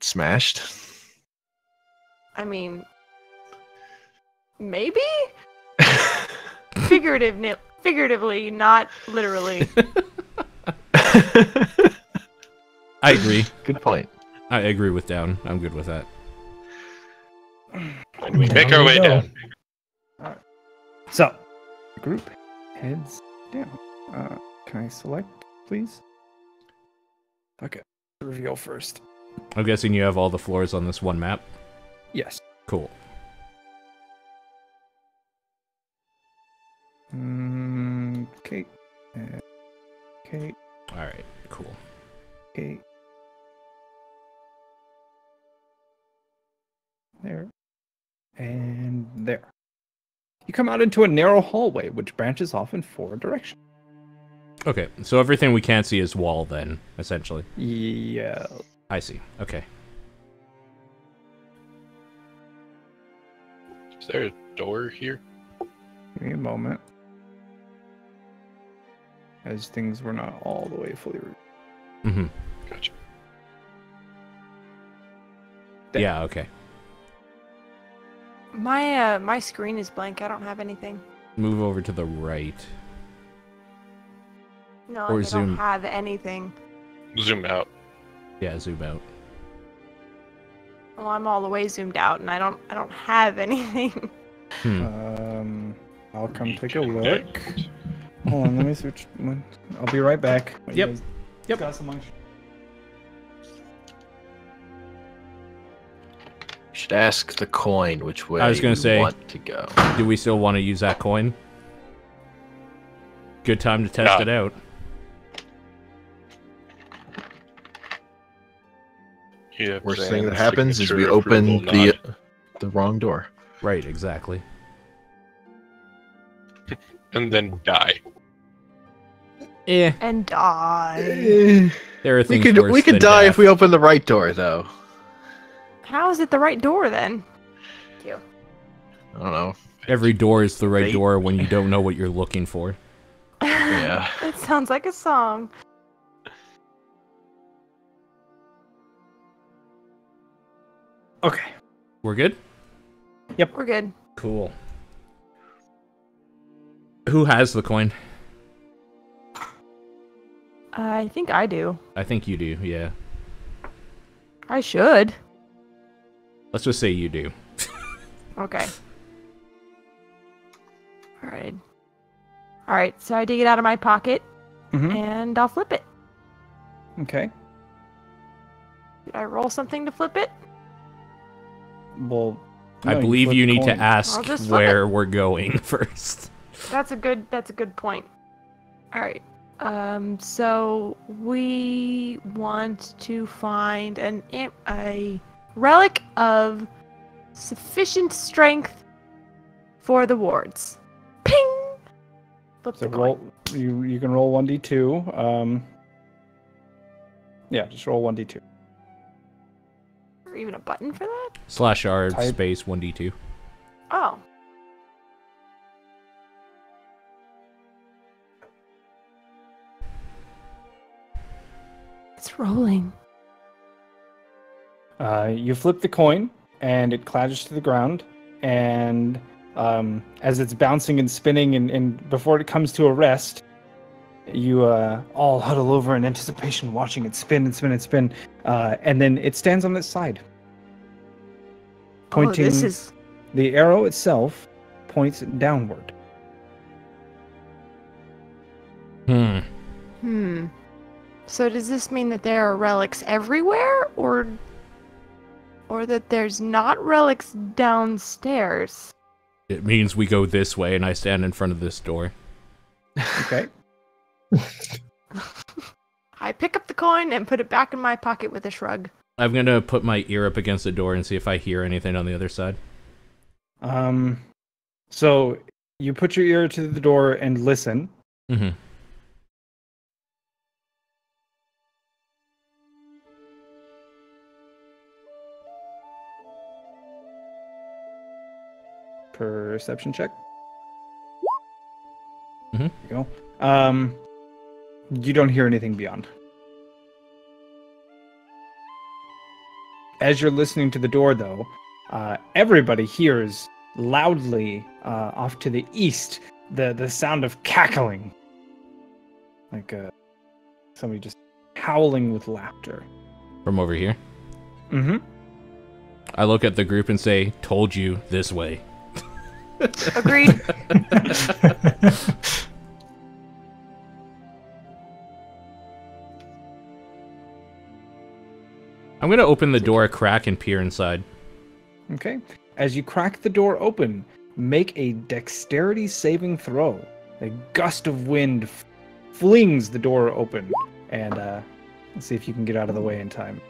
smashed? I mean, maybe? Figuratively, not literally. I agree. Good point. I agree with down. I'm good with that. And we make our way down. Alright. So, the group heads down. Can I select, please? Okay. Reveal first. I'm guessing you have all the floors on this one map. Yes. Cool. Okay. Okay. All right. Cool. Okay. There. And there. You come out into a narrow hallway, which branches off in 4 directions. Okay, so everything we can't see is wall then, essentially. Yeah. I see. Okay. Is there a door here? Give me a moment. As things were not all the way fully reviewed. Mm-hmm. Gotcha. There. Yeah, okay. My screen is blank. I don't have anything. Move over to the right. No, Or I zoom. don't have anything. Zoom out. Yeah, zoom out. Well, I'm all the way zoomed out, and I don't have anything. I'll come take a look. Hold on, let me switch one. I'll be right back. Yep. Yep. Discuss amongst You should ask the coin which way I was gonna you say- want to go. Do we still want to use that coin? Good time to test Yeah. it out. Yeah, Worst saying thing that the happens is we signature open approval the wrong door. Right, exactly. nod, and then die. Eh, And die. there are We things could worse than die death. if we open the right door, though. How is it the right door then? Thank you. I don't know. Every door is the right Fate. door when you don't know what you're looking for. Yeah. That sounds like a song. Okay. We're good? We're good. Cool. Who has the coin? I think I do. I think you do, yeah. I should. Let's just say you do. Okay. Alright. Alright, so I dig it out of my pocket, Mm-hmm. and I'll flip it. Okay. Did I roll something to flip it? Well, I no, believe flip you need to coin. ask I'll just flip where we're going first. That's a good point. Alright. So we want to find a relic of sufficient strength for the wards. Ping! Flip So the roll. coin. You can roll 1d2. Yeah, just roll 1d2. Or even a button for that? /R Type- space 1d2. Oh. It's rolling. You flip the coin, and it clatters to the ground. And as it's bouncing and spinning, and before it comes to a rest, you all huddle over in anticipation, watching it spin and spin and spin. And then it stands on its side, pointing. Oh, this is... The arrow itself points downward. Hmm. So does this mean that there are relics everywhere, or that there's not relics downstairs? It means we go this way and I stand in front of this door. Okay. I pick up the coin and put it back in my pocket with a shrug. I'm gonna put my ear up against the door and see if I hear anything on the other side. So you put your ear to the door and listen. Mm-hmm. Perception check. Mhm. There you go. You don't hear anything beyond. As you're listening to the door, though, everybody hears loudly off to the east the sound of cackling, like somebody just howling with laughter. From over here. Mm-hmm. I look at the group and say, "Told you, this way." Agreed. I'm gonna open the door a crack and peer inside. Okay. As you crack the door open, make a dexterity saving throw. A gust of wind flings the door open, and let's see if you can get out of the way in time.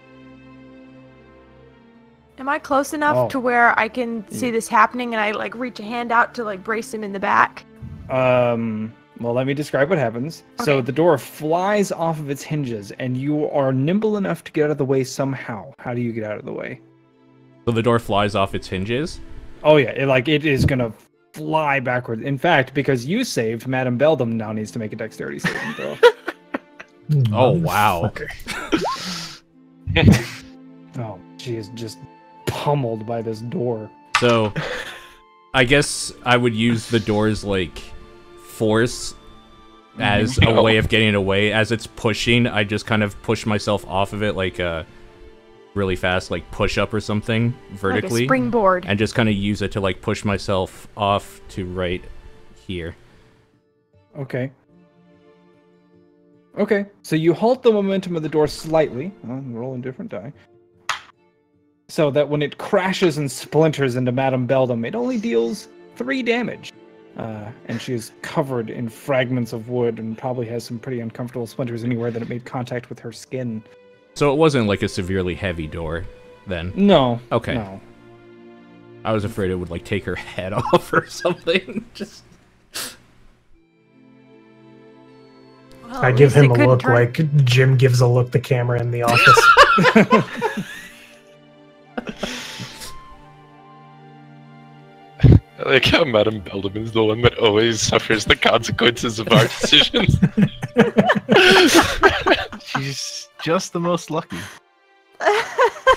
Am I close enough to where I can see this happening and I like reach a hand out to like brace him in the back? Well, let me describe what happens. Okay. So the door flies off of its hinges, and you are nimble enough to get out of the way somehow. How do you get out of the way? So the door flies off its hinges? Oh yeah, it is gonna fly backwards. In fact, because you saved, Madame Beldam now needs to make a dexterity saving throw. Oh, wow. Oh, she is just pummeled by this door. So, I guess I would use the door's, like, force as a way of getting away. As it's pushing, I just kind of push myself off of it, like a really fast, like, push-up or something, vertically. Like a springboard. And just kind of use it to, like, push myself off to right here. Okay. Okay, so you halt the momentum of the door slightly. Rolling different die. So that when it crashes and splinters into Madame Beldam, it only deals 3 damage. And she is covered in fragments of wood and probably has some pretty uncomfortable splinters anywhere that it made contact with her skin. So it wasn't like a severely heavy door, then? No. Okay. No. I was afraid it would, like, take her head off or something. Just... Well, I at give least him it a couldn't look turn- like Jim gives a look the camera in the office. I like how Madame Beldam is the one that always suffers the consequences of our decisions. She's just the most lucky.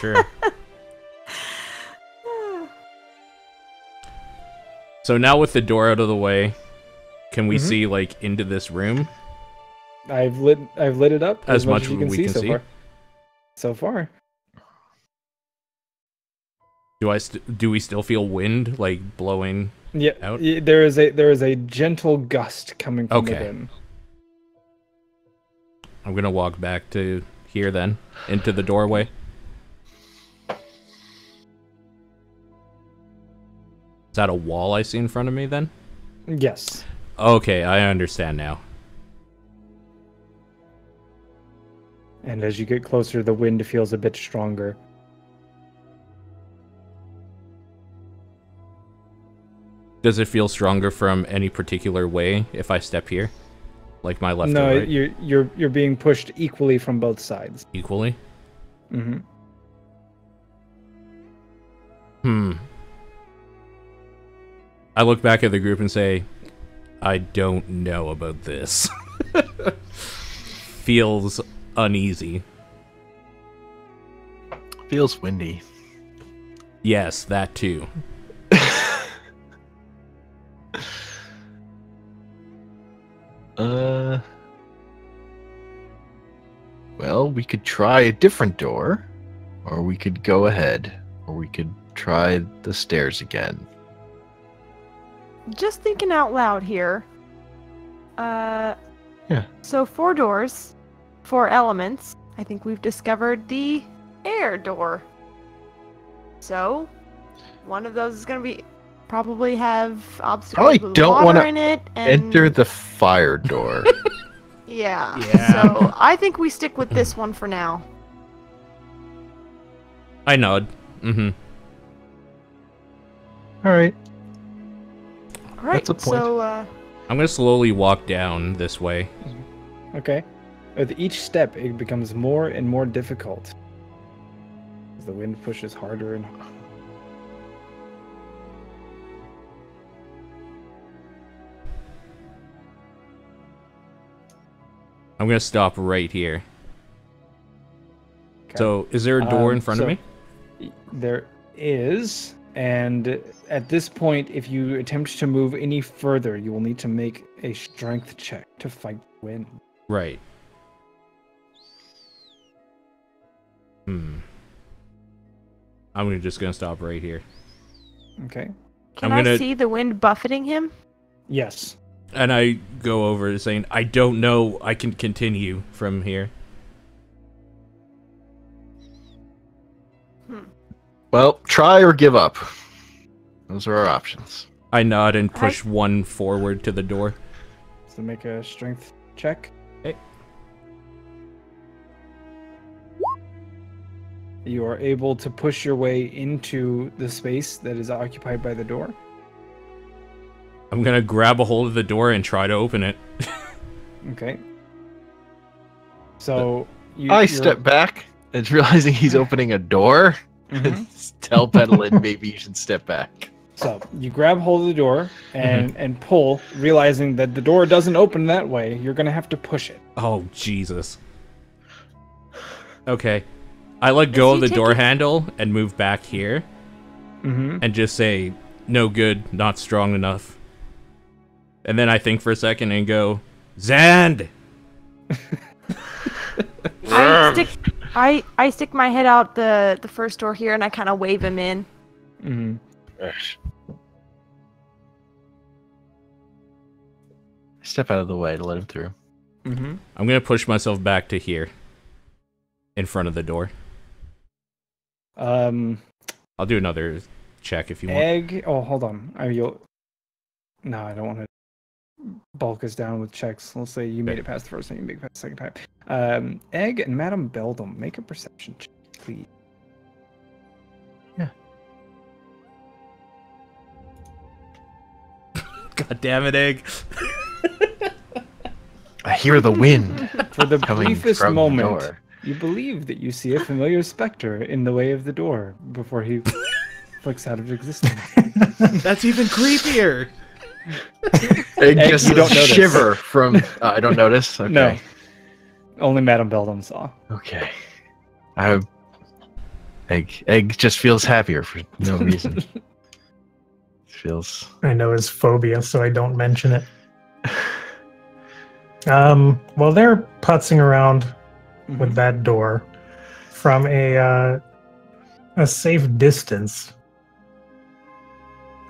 Sure. So now with the door out of the way, can we see, like, into this room? I've lit it up As much as you as can we see can so see? far. So far. Do we still feel wind, like, blowing Yeah, out? there is a gentle gust coming from Okay. within. I'm gonna walk back to here then, into the doorway. Is that a wall I see in front of me then? Yes. Okay, I understand now. And as you get closer, the wind feels a bit stronger. Does it feel stronger from any particular way if I step here? Like my left No, or right? you're being pushed equally from both sides. Equally? Mm-hmm. I look back at the group and say, I don't know about this. Feels uneasy. Feels windy. Yes, that too. Well, we could try a different door, or we could go ahead, or we could try the stairs again. Just thinking out loud here. Yeah. So 4 doors, 4 elements. I think we've discovered the air door. So, one of those is gonna be probably have obstacles Probably with don't water wanna in it. And... Enter the fire door. Yeah. Yeah. So I think we stick with this one for now. I nod. Mm-hmm. All right. All right. That's a point. So I'm gonna slowly walk down this way. Okay. With each step, it becomes more and more difficult. As the wind pushes harder and harder. I'm gonna stop right here. So, is there a door in front of me? There is, and at this point, if you attempt to move any further, you will need to make a strength check to fight the wind. Right. I'm just gonna stop right here. Okay. Can I'm I gonna- see the wind buffeting him? Yes. And I go over saying, I don't know I can continue from here. Well, try or give up. Those are our options. I nod and push one forward to the door. So make a strength check. Okay. You are able to push your way into the space that is occupied by the door. I'm gonna grab a hold of the door and try to open it. Okay. So I step back and realizing he's opening a door. Tell Pedalin maybe you should step back. So you grab hold of the door and pull, realizing that the door doesn't open that way. You're gonna have to push it. Oh, Jesus. Okay. I let go of the door handle and move back here. And just say, no good, not strong enough. And then I think for a second and go, Zand! I stick my head out the first door here and I kind of wave him in. Step out of the way to let him through. I'm gonna push myself back to here. In front of the door. I'll do another check if you want. Egg. Oh, hold on. No, I don't want to bulk us down with checks. Let's say you made it past the first time, you make it past the second time. Egg and Madame Beldam, make a perception check, please. Yeah. God damn it, Egg. I hear the wind. For the coming briefest from the moment, door. you believe that you see a familiar specter in the way of the door before he flicks out of existence. That's even creepier. Egg Egg, just you don't notice. shiver from. I don't notice. Okay. No. Only Madame Beldam saw. Okay. Egg just feels happier for no reason. Feels. I know his phobia, so I don't mention it. While they're putzing around with that door from a safe distance,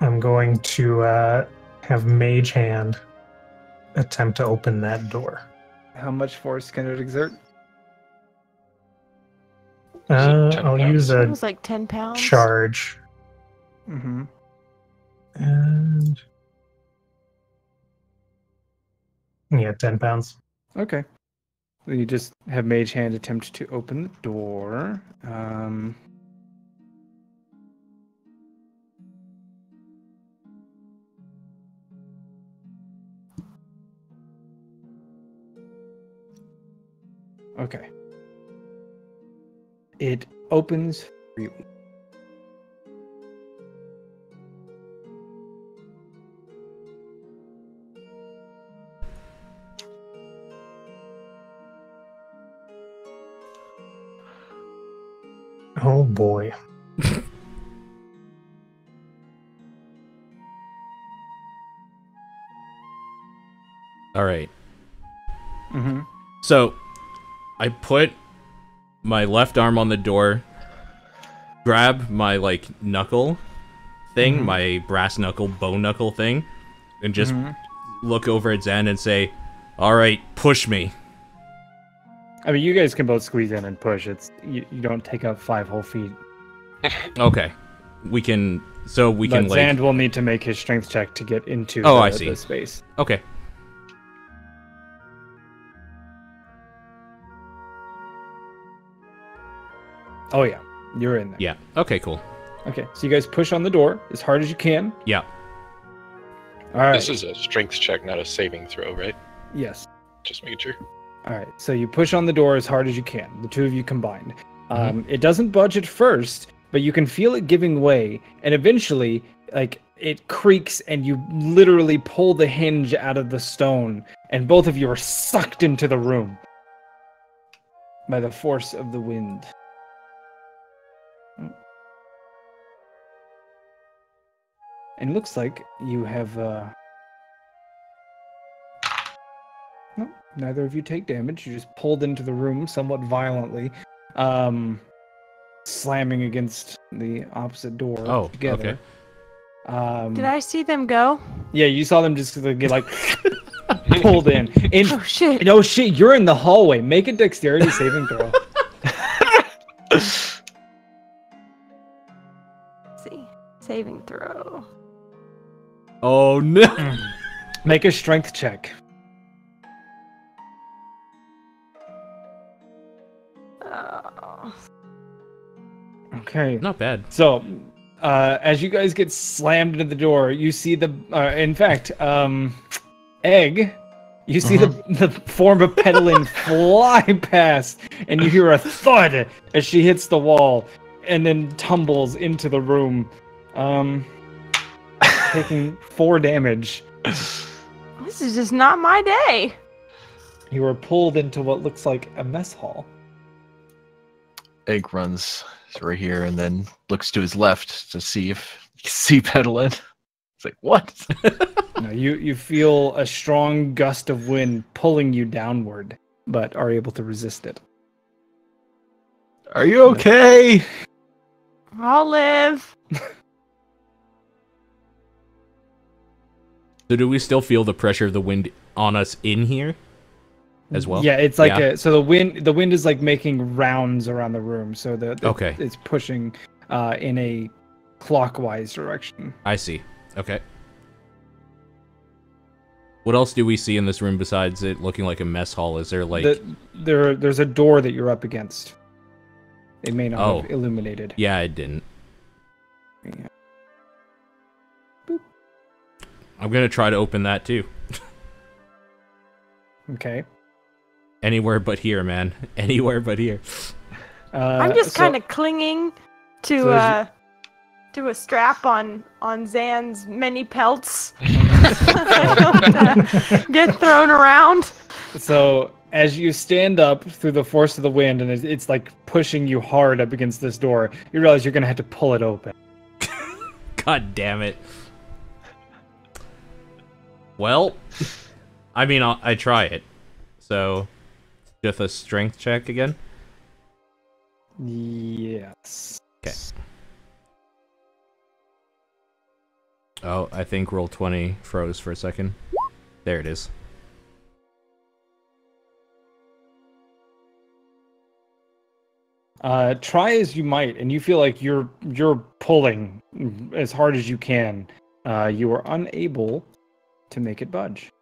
I'm going to have Mage Hand attempt to open that door. How much force can it exert? I'll use It a was like 10 pounds. charge. And yeah, 10 pounds. Okay. You just have Mage Hand attempt to open the door. Okay. It opens freely. Oh boy. All right. So, I put my left arm on the door, grab my, like, knuckle thing, my brass knuckle, bone knuckle thing, and just look over at Zen and say, all right, push me. I mean, you guys can both squeeze in and push. You don't take up 5 whole feet. Okay. We can, like... Zand will need to make his strength check to get into the space. Okay. Oh, yeah. You're in there. Yeah. Okay, cool. Okay, so you guys push on the door as hard as you can. Yeah. All right. This is a strength check, not a saving throw, right? Yes. Just making sure. All right, so you push on the door as hard as you can, the two of you combined. It doesn't budge at first, but you can feel it giving way, and eventually, like, it creaks, and you literally pull the hinge out of the stone, and both of you are sucked into the room by the force of the wind. And it looks like you have... No, neither of you take damage. You just pulled into the room somewhat violently, slamming against the opposite door together. Okay. Did I see them go? Yeah, you saw them just get like pulled in. Oh shit! No shit, you're in the hallway. Make a dexterity saving throw. See, saving throw. Oh no! Make a strength check. Okay. Not bad. So, as you guys get slammed into the door, you see the, in fact, Egg, you see the form of Petalin fly past, and you hear a thud as she hits the wall, and then tumbles into the room, taking 4 damage. This is just not my day. You are pulled into what looks like a mess hall. Egg runs right here and then looks to his left to see if he can see Petalin. It's like, what? No, you feel a strong gust of wind pulling you downward, but are able to resist it. Are you okay? I'll live. So do we still feel the pressure of the wind on us in here as well? Yeah, it's like so the wind is like making rounds around the room, so it's pushing in a clockwise direction. I see. Okay. What else do we see in this room besides it looking like a mess hall? Is there like there's a door that you're up against. It may not have illuminated. Yeah, it didn't. Yeah. I'm gonna try to open that too. Okay. Anywhere but here, man. Anywhere but here. I'm just kind of clinging to a strap on Zan's many pelts. Get thrown around. So as you stand up through the force of the wind, and it's like pushing you hard up against this door, you realize you're gonna have to pull it open. God damn it. Well, I mean, I try it. So, just a strength check again? Yes. Okay. Oh, I think roll 20 froze for a second. There it is. Try as you might, and you feel like you're pulling as hard as you can. You are unable to make it budge.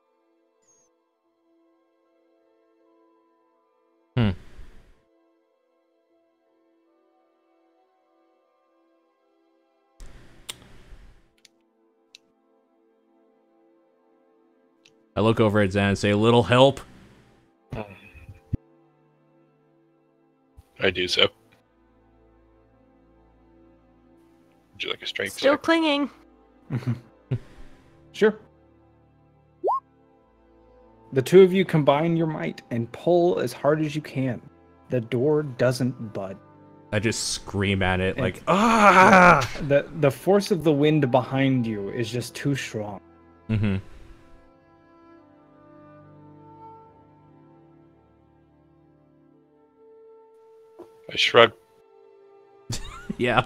I look over at Zan and say, "A little help?" I do so. Would you like a strength Still check? clinging. Sure. The two of you combine your might and pull as hard as you can. The door doesn't budge. I just scream at it like, ah! The force of the wind behind you is just too strong. Mm-hmm. I shrug. Yeah,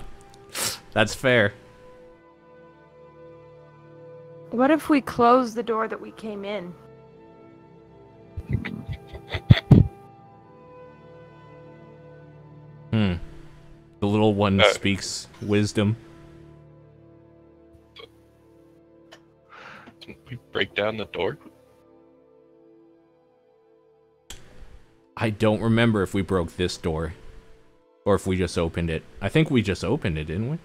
that's fair. What if we close the door that we came in? The little one speaks wisdom. Didn't we break down the door? I don't remember if we broke this door. Or if we just opened it. I think we just opened it, didn't we?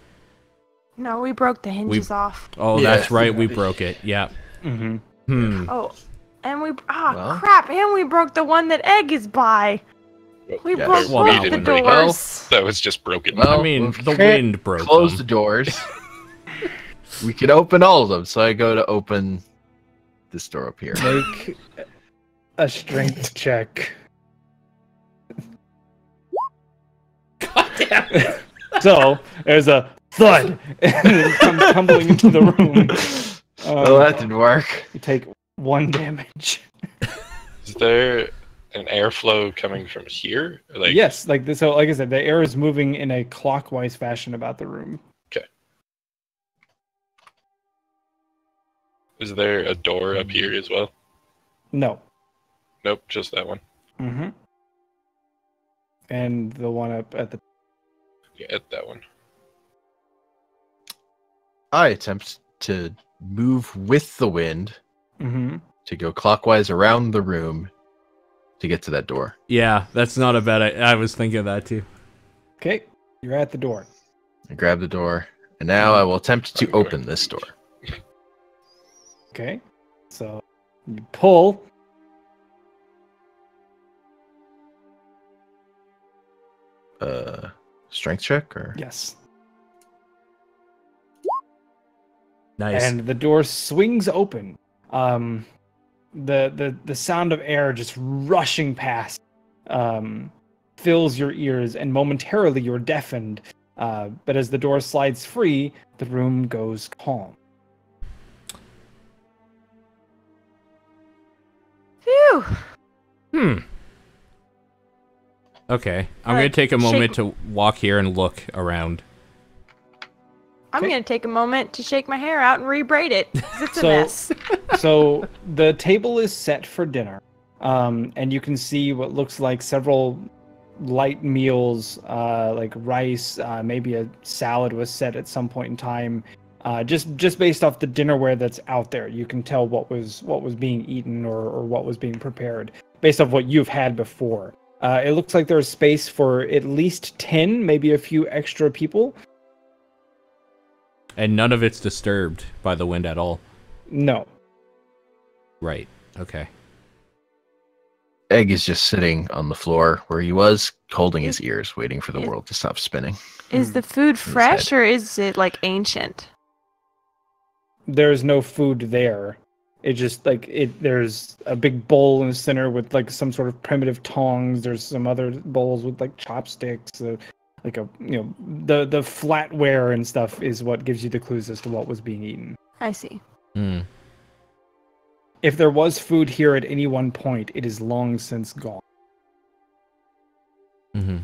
No, we broke the hinges off. Oh, Yeah. that's right, we broke it. Yeah. Mm-hmm. Oh, and we... Well. crap, and we broke the one that Egg is by. We Yeah, broke well, both we the didn't break- doors. That was just broken. Well, I mean, we the can't wind broke Close the them. doors. We can open all of them, so I go to open this door up here. Make a strength check. God damn it. So there's a thud, and it comes tumbling into the room. Oh, that didn't work. You take 1 damage. Is there an airflow coming from here? Like, Yes, like this. So, like I said, the air is moving in a clockwise fashion about the room. Okay. Is there a door up here as well? No. Nope, just that one. Mm-hmm. And the one up at the. Yeah, that one. I attempt to move with the wind Mm-hmm. to go clockwise around the room to get to that door. Yeah, that's not a bad idea. I was thinking of that too. Okay, you're at the door. I grab the door, and now I will attempt to open this door. Okay, so you pull. Strength check or Yes. Nice. And the door swings open. The sound of air just rushing past fills your ears, and momentarily you're deafened. But as the door slides free, the room goes calm. Phew. Okay, I'm gonna take a shake- moment to walk here and look around. I'm Okay. gonna take a moment to shake my hair out and rebraid it. 'Cause it's a So- mess. So the table is set for dinner, and you can see what looks like several light meals, like rice, maybe a salad was set at some point in time. Just based off the dinnerware that's out there, you can tell what was being eaten or what was being prepared based off what you've had before. It looks like there's space for at least 10, maybe a few extra people. And none of it's disturbed by the wind at all. No. Right. Okay. Egg is just sitting on the floor where he was, holding his ears, waiting for the world to stop spinning. Is the food his fresh head. or is it like ancient? There's no food there. It just there's a big bowl in the center with like some sort of primitive tongs. There's some other bowls with like chopsticks, the flatware and stuff is what gives you the clues as to what was being eaten. I see. Hmm. If there was food here at any one point, it is long since gone. Mm-hmm.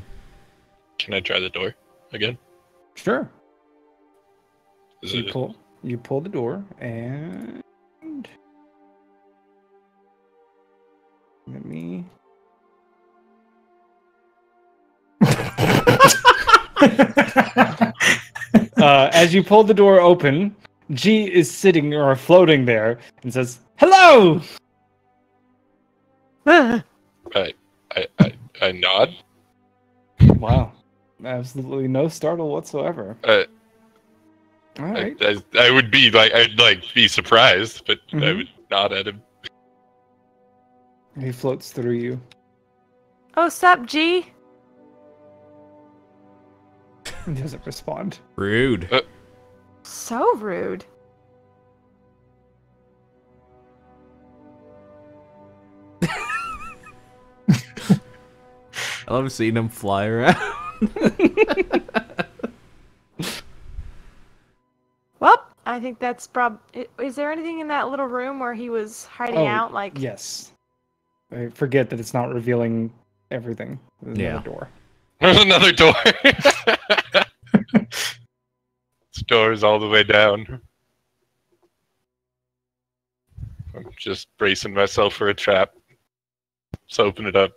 Can I try the door again? Sure. Is So it you pull the door and let me. As you pull the door open, G is sitting or floating there and says, "Hello." Ah, I nod. Wow, absolutely no startle whatsoever. All right. I would be like, I'd like be surprised, but I Mhm. would nod at him. He floats through you. oh, sup, G? He doesn't respond. Rude. So rude. I love seeing him fly around. Well, I think that's Is there anything in that little room where he was hiding out? Like, yes. I forget that it's not revealing everything. There's Yeah. another door. There's another door. This door is all the way down. I'm just bracing myself for a trap. Let's open it up.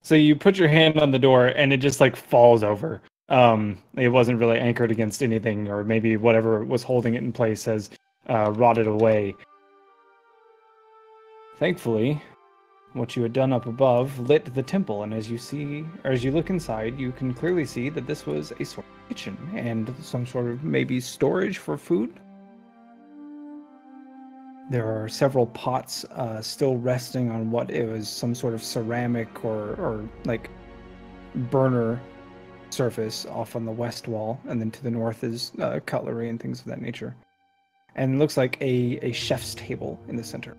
So you put your hand on the door and it just like falls over. It wasn't really anchored against anything, or maybe whatever was holding it in place has rotted away. Thankfully, what you had done up above lit the temple, and as you look inside, you can clearly see that this was a sort of kitchen and some sort of maybe storage for food. There are several pots still resting on what it was some sort of ceramic or like burner surface off on the west wall, and then to the north is cutlery and things of that nature. And it looks like a chef's table in the center.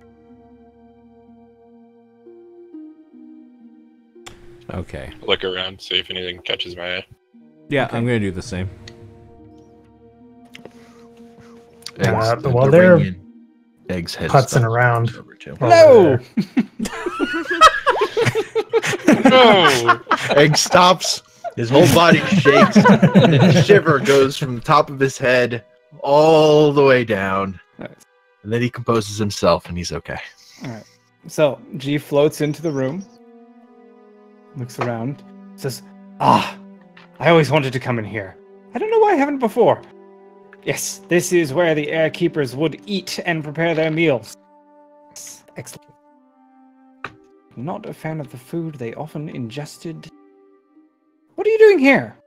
Okay. Look around, see if anything catches my eye. Yeah, Okay. I'm gonna do the same. Egg's, well, the they're Radiant Egg's head putzing stops around. over too. Hello! No! Egg stops. His whole body shakes, and a shiver goes from the top of his head all the way down. Nice. And then he composes himself, and he's okay. Alright. So, G floats into the room, looks around, says, I always wanted to come in here. I don't know why I haven't before. Yes, this is where the air keepers would eat and prepare their meals. Excellent. Not a fan of the food they often ingested. What are you doing here?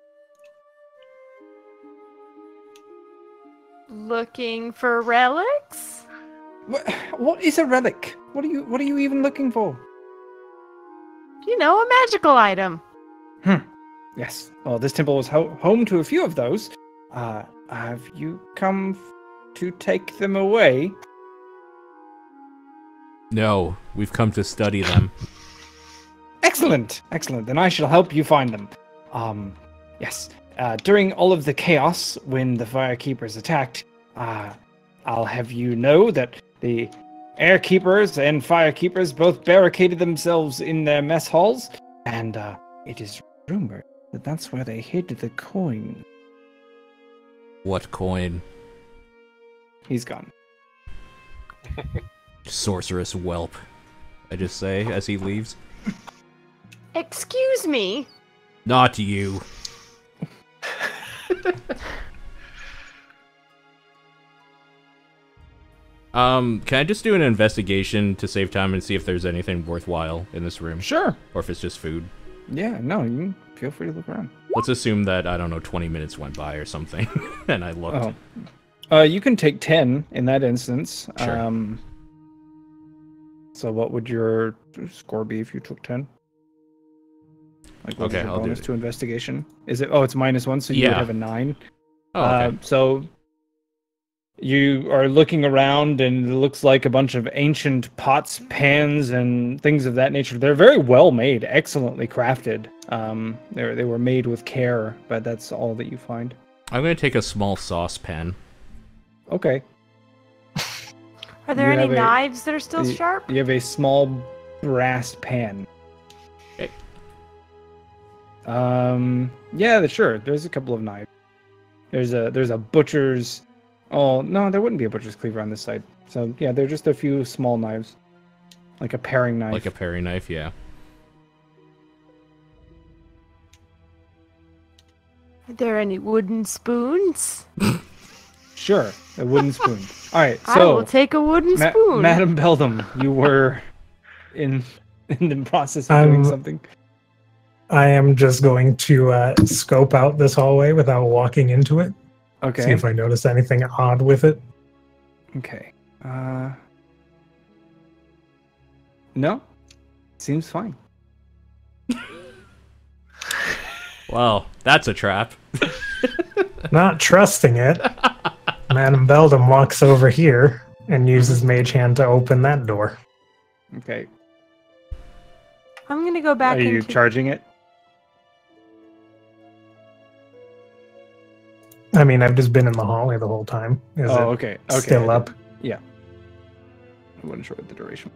Looking for relics? What is a relic? What are you even looking for? You know, a magical item. Yes. Well, this temple was home to a few of those. Have you come to take them away? No, we've come to study them. Excellent. Then I shall help you find them. Yes. During all of the chaos, when the Firekeepers attacked, I'll have you know that the Airkeepers and Firekeepers both barricaded themselves in their mess halls, and it is rumored that that's where they hid the coin. What coin? He's gone. Sorceress whelp. I just say as he leaves. Excuse me. Not you. Can I just do an investigation to save time and see if there's anything worthwhile in this room? Sure. Or if it's just food? Yeah, no, you can feel free to look around. Let's assume that, I don't know, 20 minutes went by or something, and I looked. You can take 10 in that instance. Sure. So what would your score be if you took 10? Like, what is Okay, your I'll do bonus it. to investigation? Is it? Oh, it's -1, so you would Yeah. have a 9. Oh, okay. So you are looking around, and it looks like a bunch of ancient pots, pans, and things of that nature. They're very well made, excellently crafted. They were made with care, but that's all that you find. I'm going to take a small saucepan. Okay. Are there You any have a- knives that are still sharp? You have a small brass pan. Okay. Yeah, sure. There's a couple of knives. There's a butcher's. Oh no, there wouldn't be a butcher's cleaver on this side. So yeah, they're just a few small knives, like a paring knife. Like a paring knife, yeah. Are there any wooden spoons? Sure, a wooden spoon. All right, I will so take a wooden spoon. Madam Beldam, you were in the process of doing something. I am just going to scope out this hallway without walking into it. See Okay. if I notice anything odd with it. Okay. No, seems fine. Well, that's a trap. Not trusting it, Madam Beldam walks over here and uses Mage Hand to open that door. Okay. I'm gonna go back Are you into... charging it? I mean, I've just been in the hallway the whole time. Is it Okay. Okay. still up? I wasn't sure what the duration.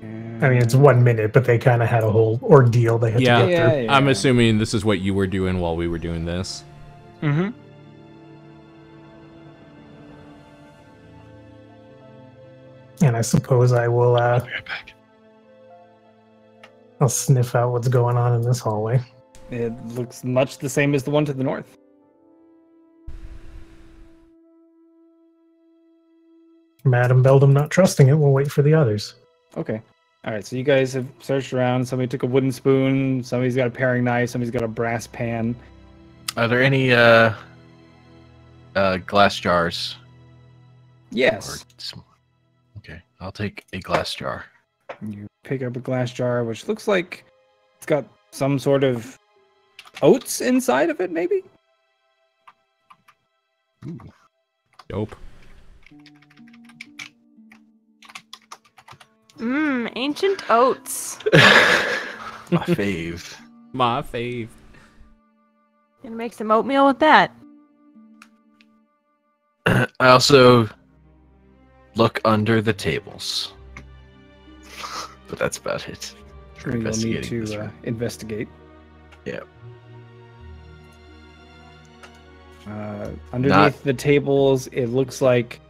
I mean, it's 1 minute, but they kind of had a whole ordeal they had Yeah. to get through. I'm assuming this is what you were doing while we were doing this. Mm-hmm. And I suppose I will. I'll be right back. I'll sniff out what's going on in this hallway. It looks much the same as the one to the north. Madam Beldam not trusting it. We'll wait for the others. Okay. All right. So you guys have searched around. Somebody took a wooden spoon. Somebody's got a paring knife. Somebody's got a brass pan. Are there any glass jars? Yes. Okay, I'll take a glass jar. You pick up a glass jar, which looks like it's got some sort of oats inside of it, maybe? Dope. Ancient oats. My fave. My fave. Gonna make some oatmeal with that. I also look under the tables. But that's about it. For You'll need investigating this to room. investigate. Yeah. Underneath the tables, it looks like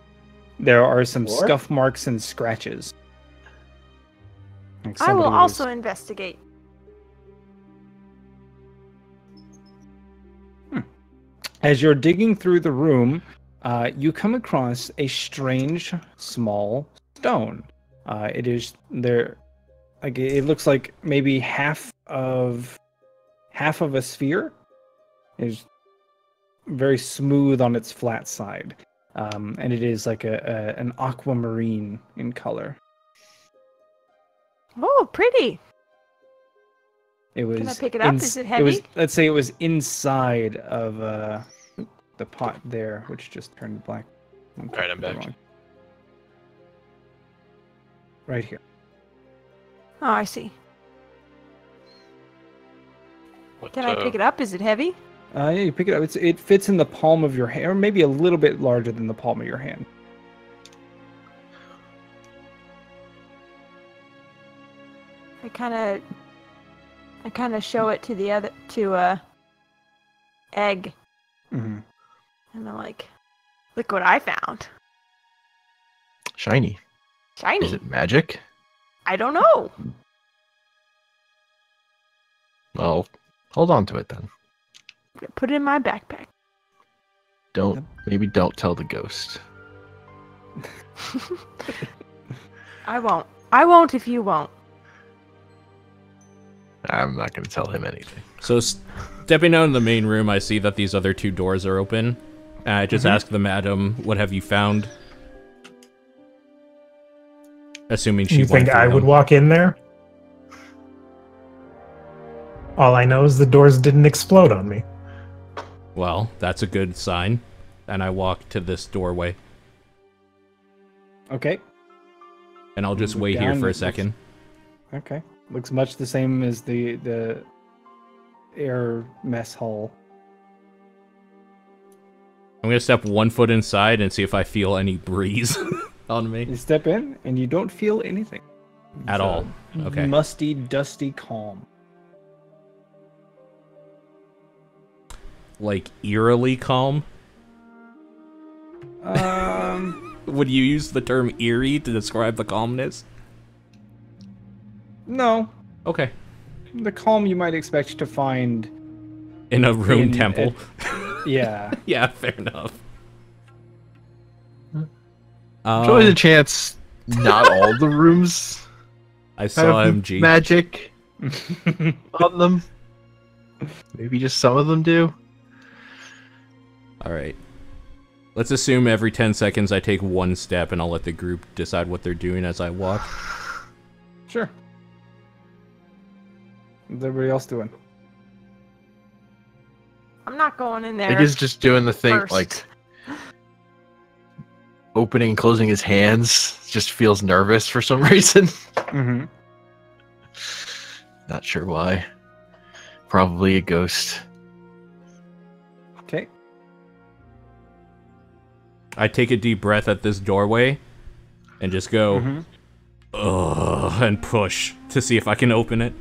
there are some scuff marks and scratches. Like I will somebody also was- investigate. As you're digging through the room, you come across a strange, small stone. It is there, like it looks like maybe half of a sphere. Is very smooth on its flat side, and it is like an aquamarine in color. Oh, pretty. It was. Can I pick it up? Is it heavy? It was. Let's say it was inside of the pot there, which just turned black. All right, I'm back. Wrong. Right here. Oh, I see. What, Can I pick it up? Is it heavy? Yeah, you pick it up. It fits in the palm of your hand, or maybe a little bit larger than the palm of your hand. I kind of show it to the other Egg, Mm-hmm. and I'm like, look what I found. Shiny. Shiny. Is it magic? I don't know. Well, hold on to it then. Put it in my backpack. Maybe don't tell the ghost. I won't. I won't if you won't. I'm not going to tell him anything. So stepping out in the main room, I see that these other two doors are open. I just ask the madam, "What have you found?" Assuming she. You went think through I them. would walk in there? All I know is the doors didn't explode on me. Well, that's a good sign. And I walk to this doorway, Okay. and I'll just Look wait here down, for a it looks- second. Okay. Looks much the same as the air mess hall. I'm gonna step 1 foot inside and see if I feel any breeze on me You step in and you don't feel anything. at It's all. a Okay. Musty, dusty calm. Like eerily calm. Would you use the term eerie to describe the calmness? No. Okay. The calm you might expect to find. In a rune In temple. Yeah. Yeah, fair enough. There's always a chance not all the rooms I saw have MG. magic on them. Maybe just some of them do. Alright. Let's assume every 10 seconds I take one step and I'll let the group decide what they're doing as I walk. Sure. What's everybody else doing? I'm not going in there. Like he's just doing the thing first. like opening and closing his hands. Just feels nervous for some reason. Mm-hmm. Not sure why. Probably a ghost. Okay. I take a deep breath at this doorway and just go, Mhm. ugh, and push to see if I can open it.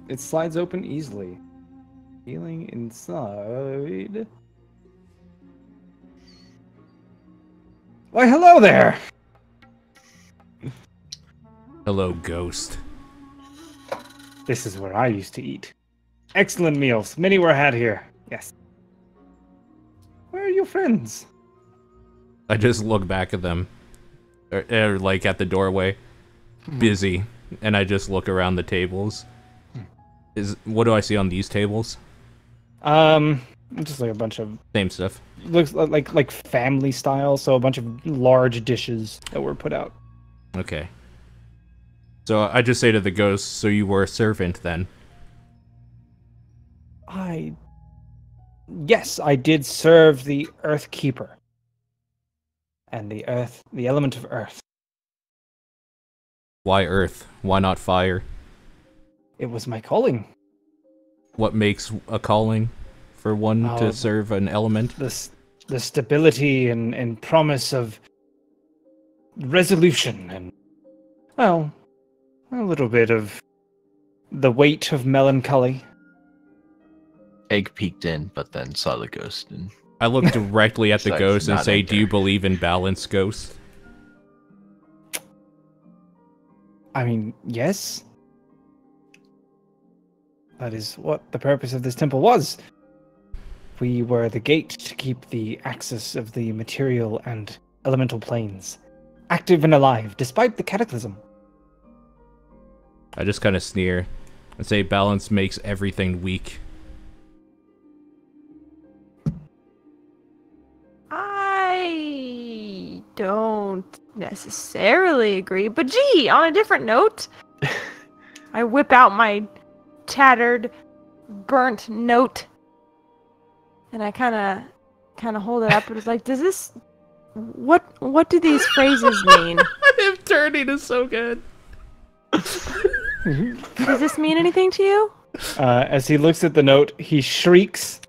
It slides open easily. Feeling inside. Why, hello there! Hello, ghost. This is where I used to eat. Excellent meals. Many were had here. Yes. Where are your friends? I just look back at them, or like at the doorway, busy, and I just look around the tables. What do I see on these tables? Just like a bunch of Same stuff. looks like family style, so a bunch of large dishes that were put out. Okay. So I just say to the ghost, so you were a servant then? Yes, I did serve the Earth Keeper. And the element of Earth. Why earth? Why not fire? It was my calling. What makes a calling for one Oh, to serve an element? This the stability and promise of resolution and, well, a little bit of the weight of melancholy. Egg peeked in, but then saw the ghost and I look directly at the Besides ghost and not say, enter. "Do you believe in balance, ghost?" I mean, yes. That is what the purpose of this temple was. We were the gate to keep the axis of the material and elemental planes active and alive, despite the cataclysm. I just kind of sneer and say, "Balance makes everything weak." I don't necessarily agree, but gee, on a different note, I whip out my tattered, burnt note, and I kind of hold it up. And it's like, does this? What do these phrases mean? Him turning is so good. Does this mean anything to you? As he looks at the note, he shrieks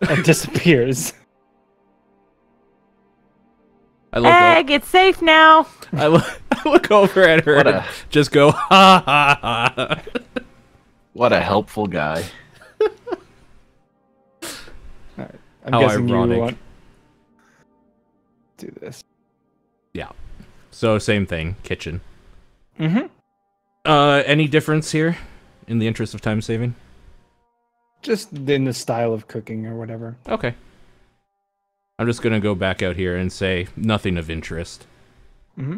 and disappears. I look, Egg, it's safe now. I look over at her What and a- just go, "Ha ha ha." what a helpful guy. I'm How guessing ironic. you want to do this. So same thing, kitchen. Mm-hmm. Any difference here, in the interest of time saving? Just in the style of cooking or whatever. Okay. I'm just gonna go back out here and say nothing of interest. Mm-hmm.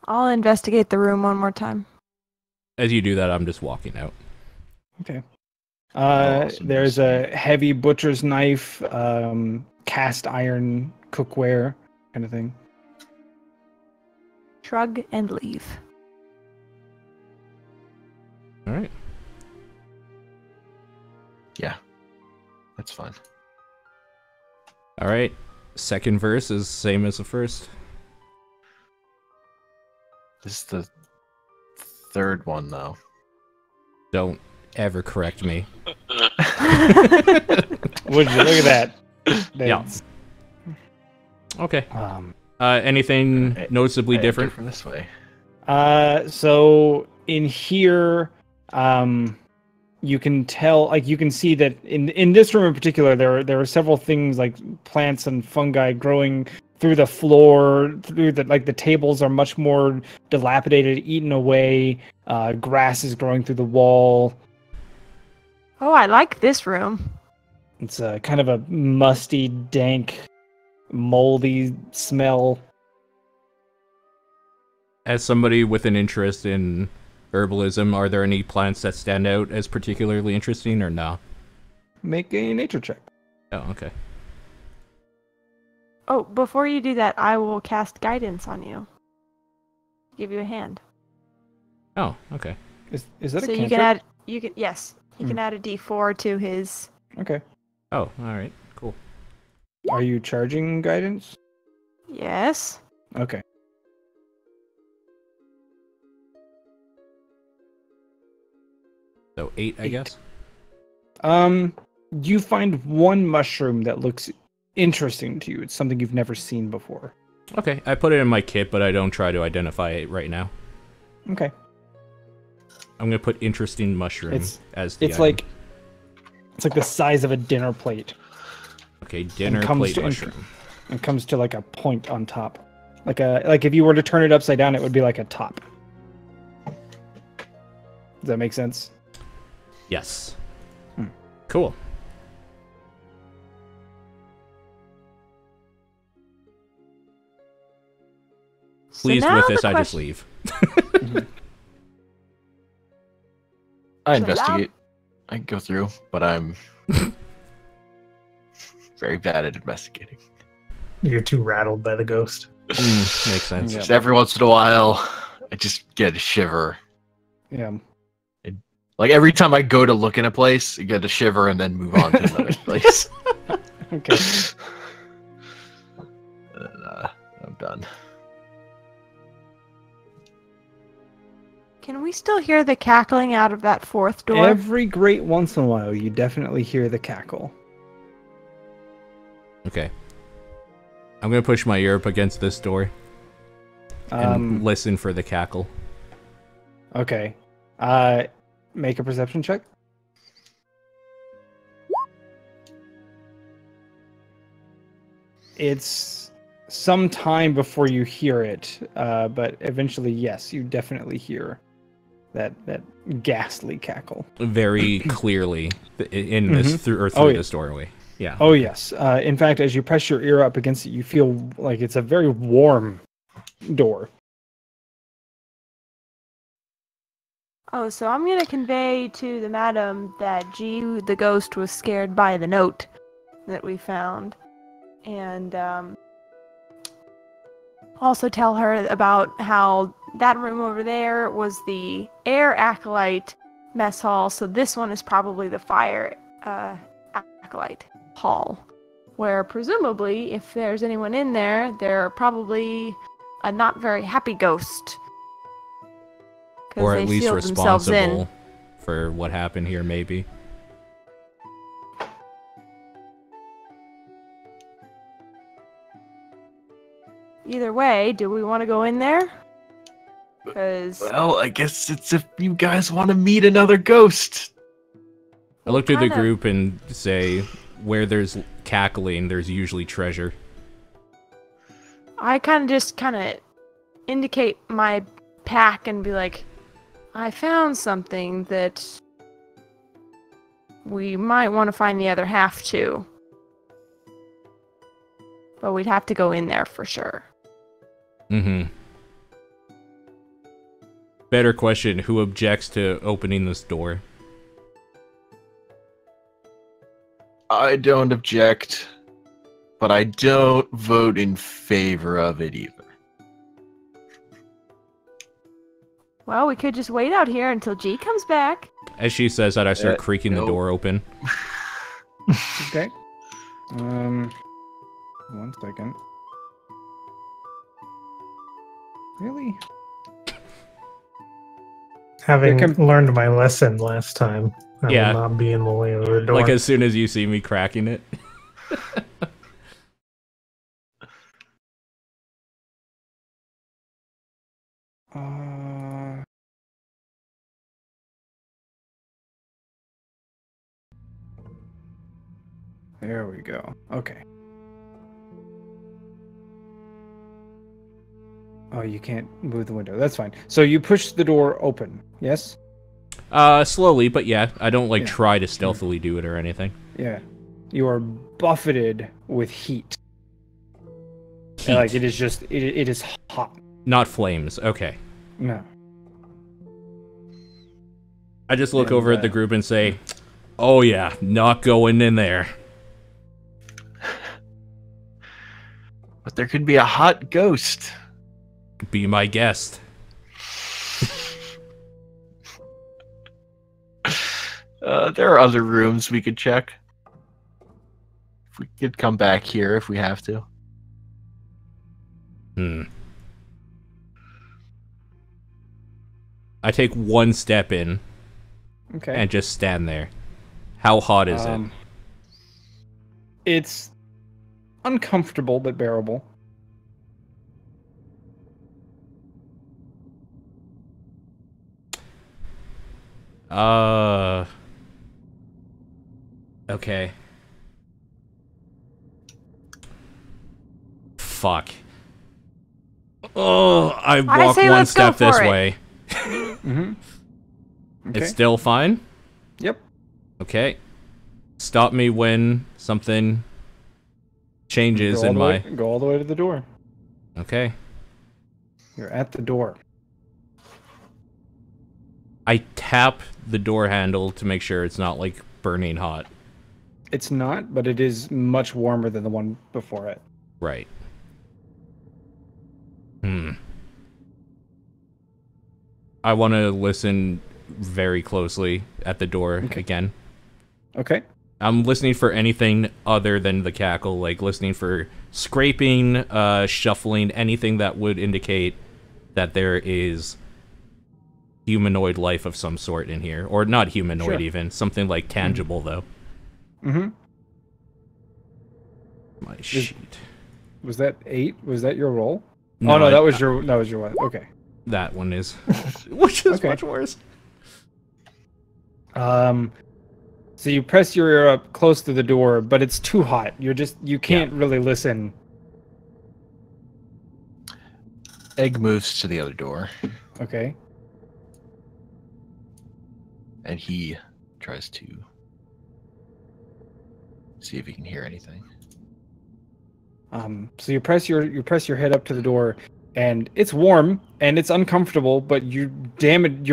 I'll investigate the room one more time. As you do that, I'm just walking out. Okay. Awesome. There's a heavy butcher's knife, cast iron cookware kind of thing. Shrug and leave. All right. Yeah, that's fine. All right. Second verse is same as the first. This is the third one, though. Don't ever correct me. Would you look at that? Yeah. That's, Okay. Um, Anything Hey, noticeably Hey, different? from this way. so in here, you can tell, like, you can see that in this room in particular, there are several things like plants and fungi growing through the floor, through the tables are much more dilapidated, eaten away. Grass is growing through the wall. Oh, I like this room. It's a kind of a musty, dank, moldy smell. As somebody with an interest in herbalism, are there any plants that stand out as particularly interesting or no? Make a nature check. Oh, okay. Oh, before you do that, I will cast guidance on you. Give you a hand. Oh, okay. Is that So a you cantrip? can add yes. You can add a D4 to his. Okay. Oh, all right. Cool. Are you charging guidance? Yes. Okay. So 8, I 8. guess. You find one mushroom that looks interesting to you. It's something you've never seen before. Okay, I put it in my kit, but I don't try to identify it right now. Okay. I'm gonna put interesting mushroom It's- as the It's item. like the size of a dinner plate. Okay, dinner comes plate to- mushroom. It comes to like a point on top. Like if you were to turn it upside down, it would be like a top. Does that make sense? Yes. Hmm. Cool. So Pleased now with the this, I just question- leave. I So investigate. I go through, but I'm very bad at investigating. You're too rattled by the ghost. Makes sense. Yeah. Just every once in a while, I just get a shiver. Yeah. Like every time I go to look in a place, I get a shiver and then move on to another place. Okay. And, I'm done. Can we still hear the cackling out of that fourth door? Every great once in a while, you definitely hear the cackle. Okay. I'm gonna push my ear up against this door and listen for the cackle. Okay. Make a perception check. It's some time before you hear it, but eventually, yes, you definitely hear that ghastly cackle Very clearly in this through this doorway. Yeah. Oh yes. In fact, as you press your ear up against it, you feel like it's a very warm door. Oh, so I'm gonna convey to the madam that G, the ghost, was scared by the note that we found, and also tell her about how that room over there was the air acolyte mess hall, so this one is probably the fire acolyte hall, where presumably, if there's anyone in there, they're probably a not very happy ghost. Or at least responsible for what happened here, maybe. Either way, do we want to go in there? Because Well, I guess it's if you guys want to meet another ghost. I look at the group and say, where there's cackling, there's usually treasure. I kind of indicate my pack and be like, I found something that we might want to find the other half too. But we'd have to go in there for sure. Mm-hmm. Better question, who objects to opening this door? I don't object, but I don't vote in favor of it either. Well, we could just wait out here until G comes back. As she says that, I start creaking the door open. Okay. 1 second. Really? Having learned my lesson last time, I Yeah. will not be in the way of the door. Like as soon as you see me cracking it. There we go. Okay. Oh, you can't move the window. That's fine. So you push the door open, yes? Slowly, but yeah, I don't try to stealthily do it or anything. Yeah. You are buffeted with heat. Heat. Like it is just it is hot. Not flames, okay. No. I just look over at the group and say, oh yeah, not going in there. But there could be a hot ghost. Be my guest. There are other rooms we could check. If we could come back here if we have to. I take one step in. Okay. And just stand there. How hot is it? It's uncomfortable but bearable. Okay. Fuck. Oh, I walk one step this way. Mm-hmm. Okay. It's still fine? Yep. Okay. Stop me when something changes in my... Go all the way to the door. Okay. You're at the door. I tap the door handle to make sure it's not, like, burning hot. It's not, but it is much warmer than the one before it. Right. I want to listen very closely at the door again. Okay. I'm listening for anything other than the cackle, like listening for scraping, shuffling, anything that would indicate that there is humanoid life of some sort in here. Or not humanoid even, something like tangible though. Mm-hmm. My sheet. Was that 8? Was that your roll? No, oh no, that was your one. Okay. That one is, which is Okay. much worse. So you press your ear up close to the door, but it's too hot. You can't really listen. Egg moves to the other door, Okay. and he tries to see if he can hear anything. So you press your head up to the door, and it's warm and it's uncomfortable, but you're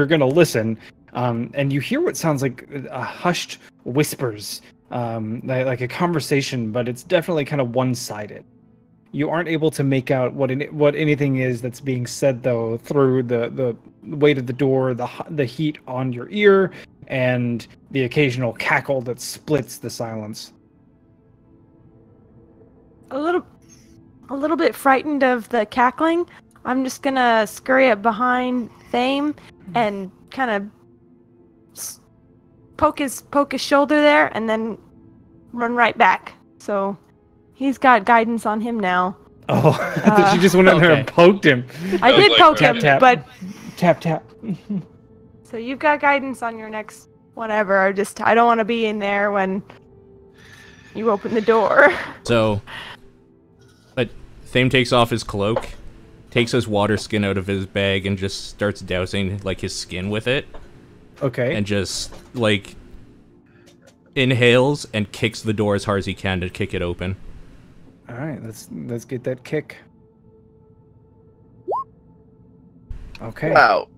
gonna listen. And you hear what sounds like hushed whispers, like a conversation, but it's definitely kind of one-sided. You aren't able to make out what anything is that's being said, though, through the weight of the door, the heat on your ear, and the occasional cackle that splits the silence. A little bit frightened of the cackling. I'm just gonna scurry up behind Thame and kind of poke his shoulder there, and then run right back. So he's got guidance on him now. Oh, I thought you just went in there and poked him. I did like poke tap, him, tap. but Tap. so you've got guidance on your next whatever. I don't want to be in there when you open the door. So, but Thame takes off his cloak, takes his water skin out of his bag, and just starts dousing like his skin with it. Okay. And just like inhales and kicks the door as hard as he can to kick it open. All right, let's get that kick. Okay. Wow.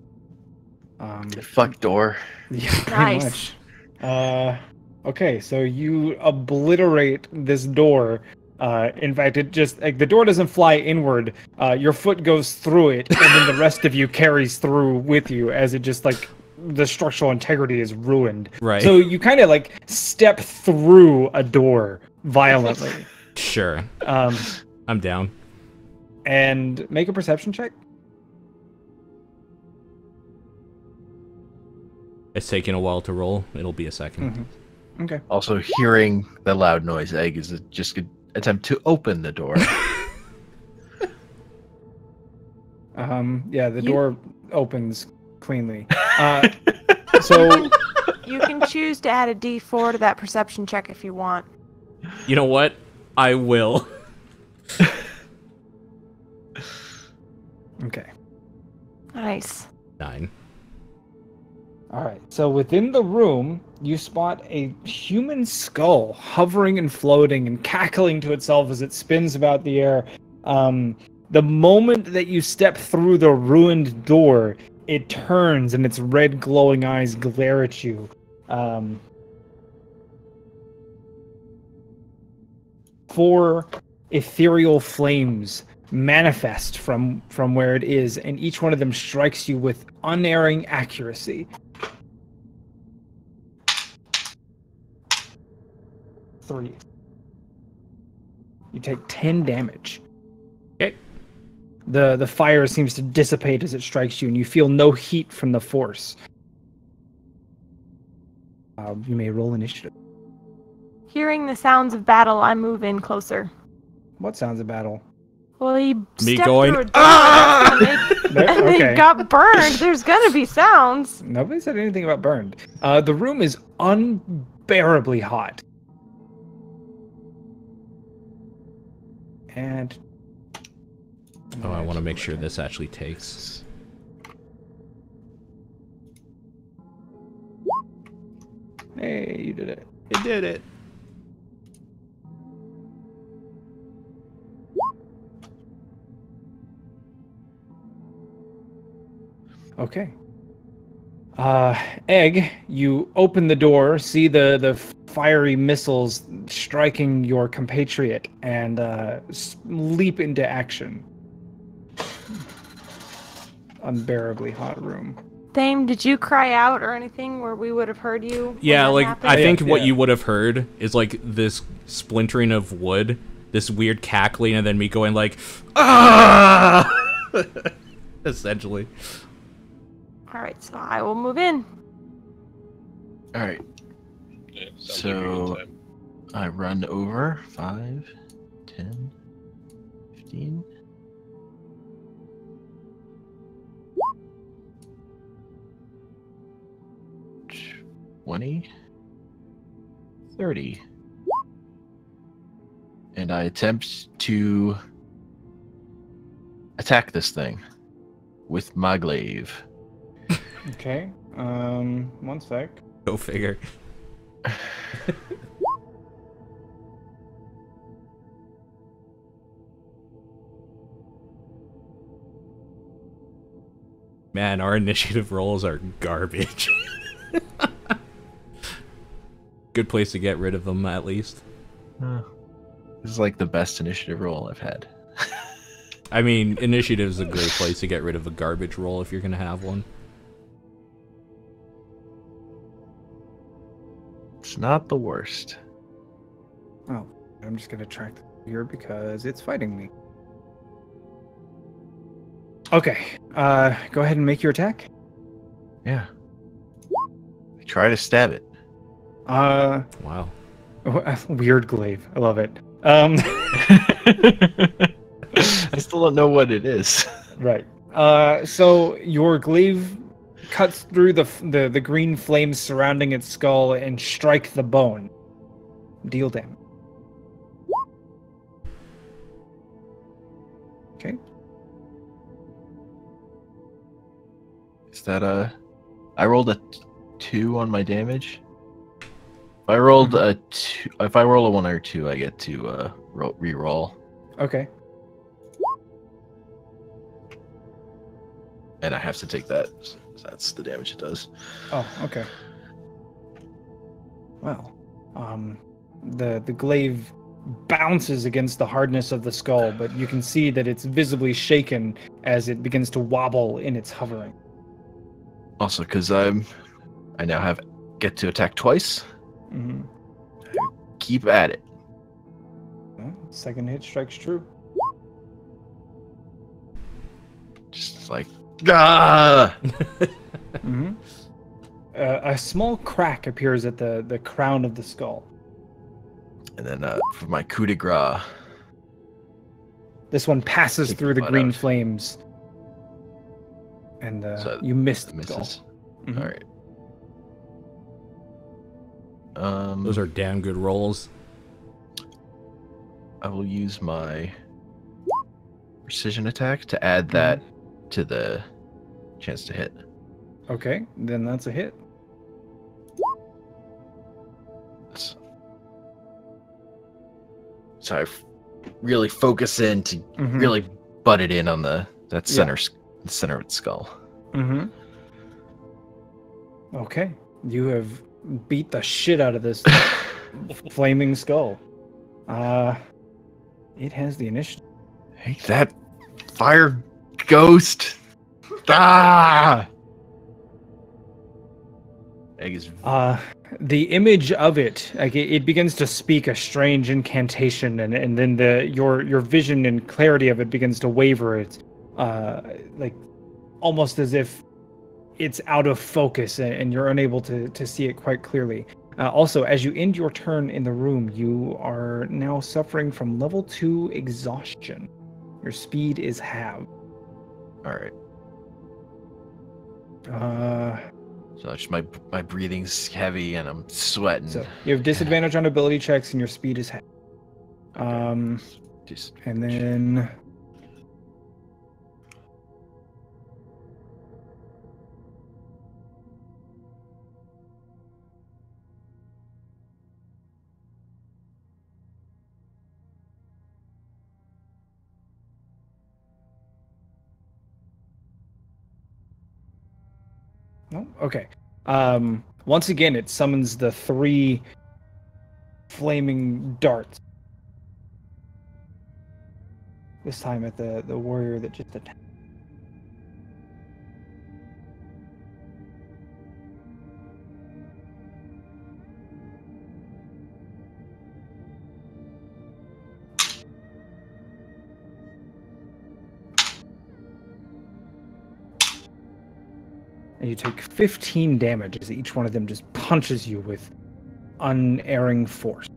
Fuck door. Yeah, pretty Nice. much. Okay, so you obliterate this door. In fact, it just like the door doesn't fly inward. Your foot goes through it, and then the rest of you carries through with you as it just like the structural integrity is ruined. Right. So you kind of like step through a door violently. Sure. I'm down. And make a perception check. It's taking a while to roll. It'll be a second. Mm-hmm. Okay. Also, hearing the loud noise, Egg is just an attempt to open the door. Yeah, the door opens cleanly. So You can choose to add a D4 to that perception check if you want. You know what? I will. okay. Nice. 9. All right. So within the room, you spot a human skull hovering and floating and cackling to itself as it spins about the air. The moment that you step through the ruined door, it turns and its red glowing eyes glare at you. Four ethereal flames manifest from where it is, and each one of them strikes you with unerring accuracy. 3. You take 10 damage. Okay. The fire seems to dissipate as it strikes you, and you feel no heat from the force. You may roll initiative. Hearing the sounds of battle, I move in closer. What sounds of battle? Well, he stepped going, through a door and Okay. they got burned. There's gonna be sounds. Nobody said anything about burned. The room is unbearably hot. And Oh, I want to make sure this actually takes. Hey, you did it. It did it. Okay. Egg, you open the door, see the fiery missiles striking your compatriot, and leap into action. Unbearably hot room. Thame, did you cry out or anything where we would have heard you? when Yeah, that like happened? I think what Yeah. you would have heard is like this splintering of wood, this weird cackling, and then me going like, ah, essentially. All right, so I will move in. All right. Yeah, sounds So- like a good time. I run over 5, 10, 15. 20. 30. And I attempt to attack this thing with my glaive. Okay. 1 sec. Go figure. Man, our initiative rolls are garbage. Good place to get rid of them, at least. This is like the best initiative roll I've had. I mean, initiative is a great place to get rid of a garbage roll if you're gonna have one. It's not the worst. Oh, I'm just gonna track here because it's fighting me. Okay. Go ahead and make your attack. Yeah. I try to stab it. Wow. Weird glaive. I love it. I still don't know what it is. Right. So your glaive cuts through the green flames surrounding its skull and strike the bone. Deal damage. Okay. Is that I rolled a 2 on my damage. If I rolled a 2, if I roll a 1 or 2, I get to re-roll. Okay. And I have to take that. So that's the damage it does. Oh, okay. Well, the glaive bounces against the hardness of the skull, but you can see that it's visibly shaken as it begins to wobble in its hovering. Also, because I now get to attack twice. Mm-hmm. Keep at it. Well, second hit strikes true. Just like ah. Mm-hmm. A small crack appears at the crown of the skull. And then for my coup de grace, This one passes Take through the the butt green out. flames, and So you missed the skull. misses. Mhm. All right. Those are damn good rolls. I will use my precision attack to add that to the chance to hit. Okay, then that's a hit. So I really focus in to Mhm. really butt it in on that Yeah. center of its skull. Mm-hmm. Okay, you have beat the shit out of this flaming skull. It has the initiative. Hey, that fire ghost! Ah! Egg is The image of it, like it begins to speak a strange incantation, and then your vision and clarity of it begins to waver. It's like almost as if it's out of focus, and you're unable to see it quite clearly. Also, as you end your turn in the room, you are now suffering from level 2 exhaustion. Your speed is halved. all right. So just my breathing's heavy and I'm sweating. So you have disadvantage on ability checks, and your speed is halved. Just And then no? Okay. Once again, it summons the 3 flaming darts. This time at the warrior that just attacked. And you take 15 damage as each one of them just punches you with unerring force.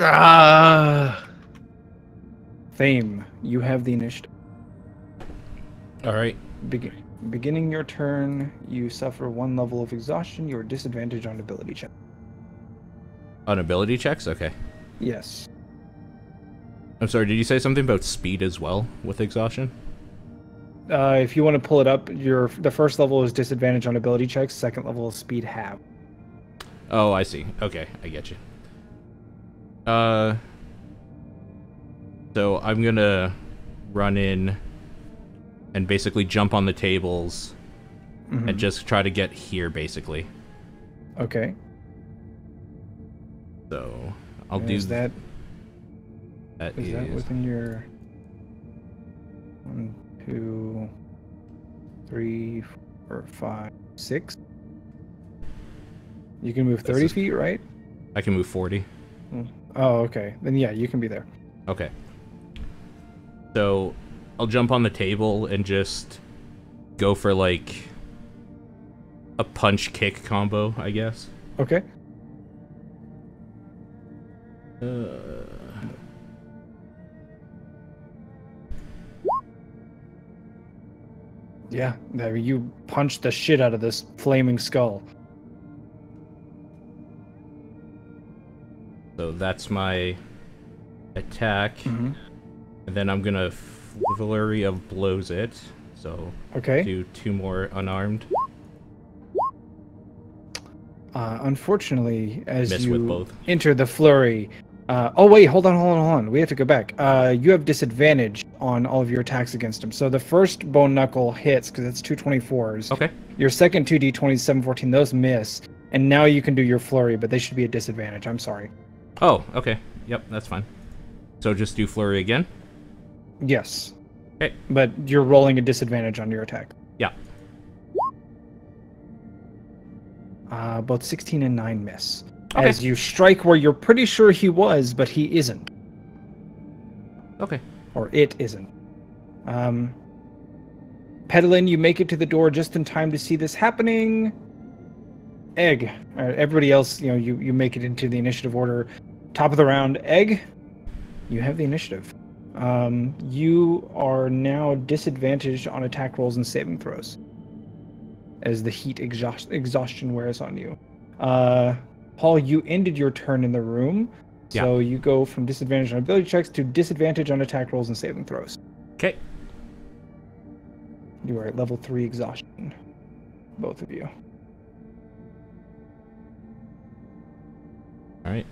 ah! Thame, you have the initiative. All right. Beginning your turn, you suffer 1 level of exhaustion. You are disadvantaged on ability check. On ability checks? Okay. Yes. I'm sorry, did you say something about speed as well with exhaustion? If you want to pull it up, the first level is disadvantage on ability checks. Second level is speed half. Oh, I see. Okay, I get you. So I'm gonna run in and basically jump on the tables and just try to get here, basically. Okay. So I'll do that. That Is that within your 1, 2, 3, 4, 5, 6? You can move 30 feet, right? I can move 40. Oh, okay. Then yeah, you can be there. Okay. So I'll jump on the table and just go for like a punch kick combo, I guess. Okay. Yeah, there you punch the shit out of this flaming skull. So that's my attack. Mm-hmm. And then I'm gonna flurry of blows it. So okay. Do 2 more unarmed. Unfortunately, as Miss you with both. enter the flurry, oh wait, hold on. We have to go back. You have disadvantage on all of your attacks against him. So the first bone knuckle hits because it's 2 24s. Okay. Your second 2 d20s, 7, 14, those miss. And now you can do your flurry, but they should be at disadvantage. I'm sorry. Oh, okay. Yep, that's fine. So just do flurry again? Yes. Okay. But you're rolling a disadvantage on your attack. Yeah. Both 16 and 9 miss. Okay. As you strike where you're pretty sure he was, but he isn't. Okay. Or it isn't. Pedalin, you make it to the door just in time to see this happening. Egg. Everybody else, you make it into the initiative order. Top of the round, Egg, you have the initiative. You are now disadvantaged on attack rolls and saving throws as the heat exhaustion wears on you. Paul, you ended your turn in the room, so you go from disadvantage on ability checks to disadvantage on attack rolls and saving throws. Okay. You are at level 3 exhaustion, both of you. All right.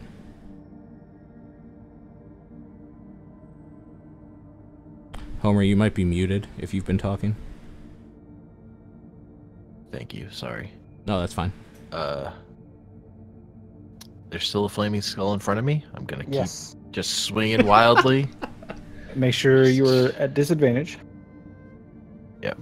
Homer, you might be muted if you've been talking. Thank you. Sorry. No, that's fine. There's still a flaming skull in front of me. I'm gonna keep Yes. just swinging wildly. Make sure you are at disadvantage. Yep.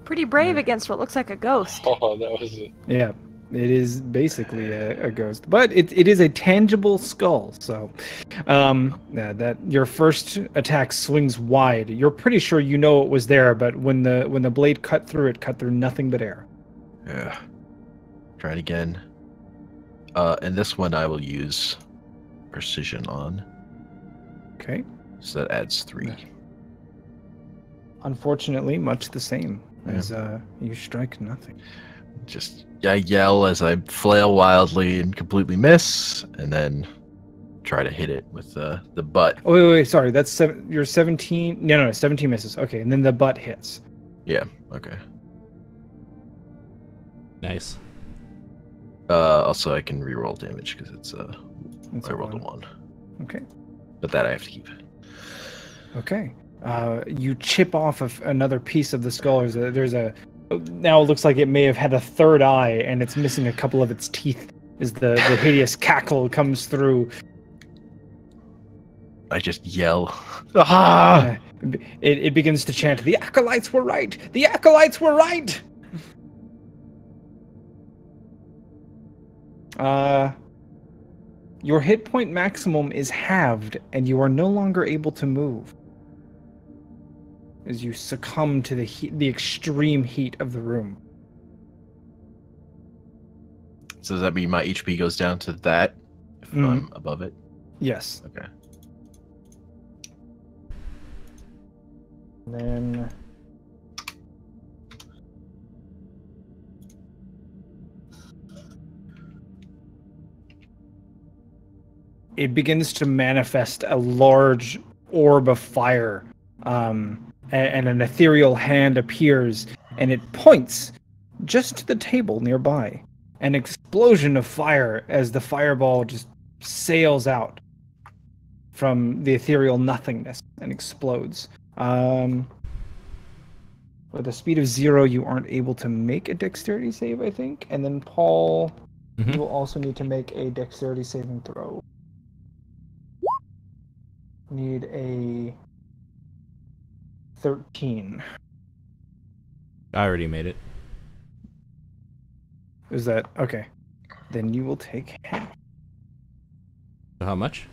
Pretty brave against what looks like a ghost. Oh, that was it. Yeah, it is basically a ghost, but it is a tangible skull. So, that your first attack swings wide. You're pretty sure you know it was there, but when the blade cut through nothing but air. Yeah. Try it again. And this one I will use precision on. Okay. So that adds 3. Unfortunately, much the same as you strike nothing. I yell as I flail wildly and completely miss, and then try to hit it with the butt. Oh wait, sorry. That's you're 17. No, 17 misses. Okay, and then the butt hits. Yeah. Okay. Nice. Also, I can reroll damage because it's I rolled a 1. Okay. But that I have to keep. Okay. You chip off of another piece of the skull. Now it looks like it may have had a third eye, and it's missing a couple of its teeth as the hideous cackle comes through. I just yell. Ah! It begins to chant, "The acolytes were right! The acolytes were right!" Your hit point maximum is halved, and you are no longer able to move as you succumb to the extreme heat of the room. So does that mean my HP goes down to that if I'm above it? Yes. Okay. And then it begins to manifest a large orb of fire, and an ethereal hand appears, and it points just to the table nearby. An explosion of fire as the fireball just sails out from the ethereal nothingness and explodes. With a speed of 0, you aren't able to make a dexterity save, I think. And then Paul, you will also need to make a dexterity saving throw. Need a 13. I already made it. Is that okay? Then you will take half. How much?